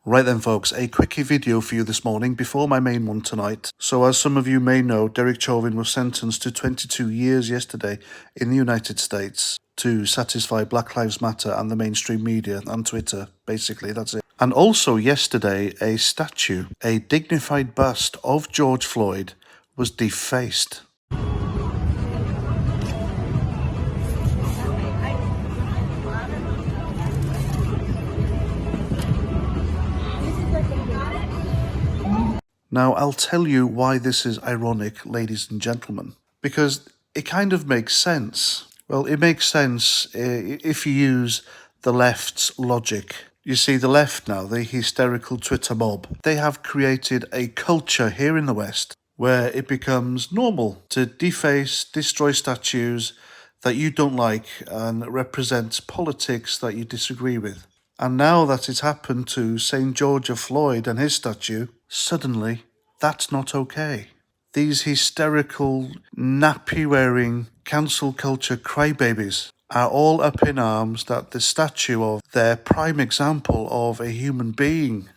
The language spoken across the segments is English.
Right then folks, a quickie video for you this morning before my main one tonight. So as some of you may know, Derek Chauvin was sentenced to 22 years yesterday in the United States to satisfy Black Lives Matter and the mainstream media and Twitter. Basically, that's it. And also yesterday, a statue, a dignified bust of George Floyd was defaced. Now, I'll tell you why this is ironic, ladies and gentlemen, because it kind of makes sense. Well, it makes sense if you use the left's logic. You see, the left now, the hysterical Twitter mob, they have created a culture here in the West where it becomes normal to deface, destroy statues that you don't like and represent politics that you disagree with. And now that it's happened to St. George Floyd and his statue, suddenly that's not okay. These hysterical, nappy-wearing, cancel culture crybabies are all up in arms that the statue of their prime example of a human being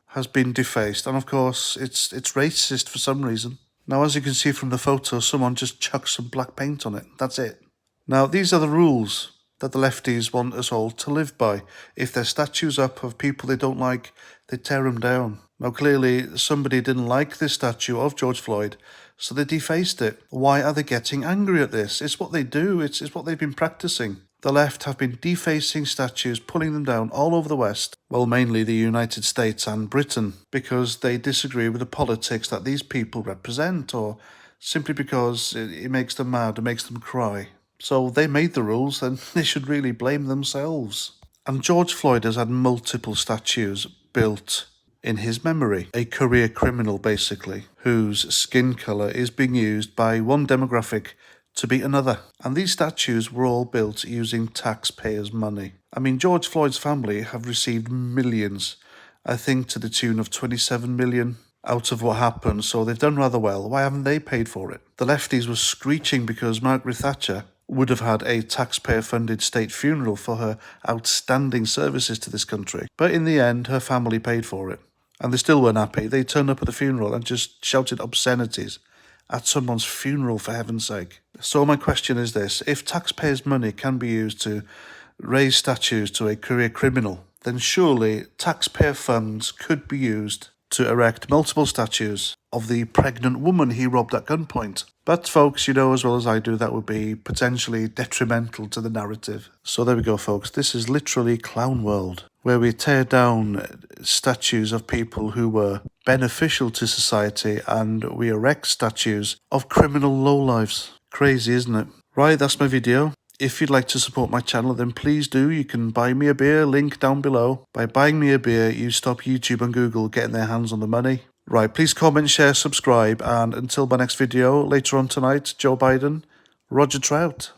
has been defaced. And of course, it's racist for some reason. Now, as you can see from the photo, someone just chucked some black paint on it. That's it. Now, these are the rules that the lefties want us all to live by. If there's statues up of people they don't like, they tear them down. Now, clearly, somebody didn't like this statue of George Floyd, so they defaced it. Why are they getting angry at this? It's what they do. It's what they've been practicing. The left have been defacing statues, pulling them down all over the West, well, mainly the United States and Britain, because they disagree with the politics that these people represent, or simply because it makes them mad, it makes them cry. So they made the rules, and they should really blame themselves. And George Floyd has had multiple statues built in his memory. A career criminal, basically, whose skin colour is being used by one demographic to beat another. And these statues were all built using taxpayers' money. I mean, George Floyd's family have received millions, I think to the tune of 27 million out of what happened, so they've done rather well. Why haven't they paid for it? The lefties were screeching because Margaret Thatcher would have had a taxpayer-funded state funeral for her outstanding services to this country. But in the end, her family paid for it. And they still weren't happy. They turned up at the funeral and just shouted obscenities at someone's funeral, for heaven's sake. So my question is this: if taxpayers' money can be used to raise statues to a career criminal, then surely taxpayer funds could be used to erect multiple statues of the pregnant woman he robbed at gunpoint. But folks, you know as well as I do, that would be potentially detrimental to the narrative. So there we go, folks. This is literally clown world, where we tear down statues of people who were beneficial to society and we erect statues of criminal lowlifes. Crazy, isn't it? Right, that's my video. If you'd like to support my channel, then please do. You can buy me a beer, link down below. By buying me a beer, you stop YouTube and Google getting their hands on the money. Right, please comment, share, subscribe, and until my next video later on tonight, Joe Biden, Roger Trout.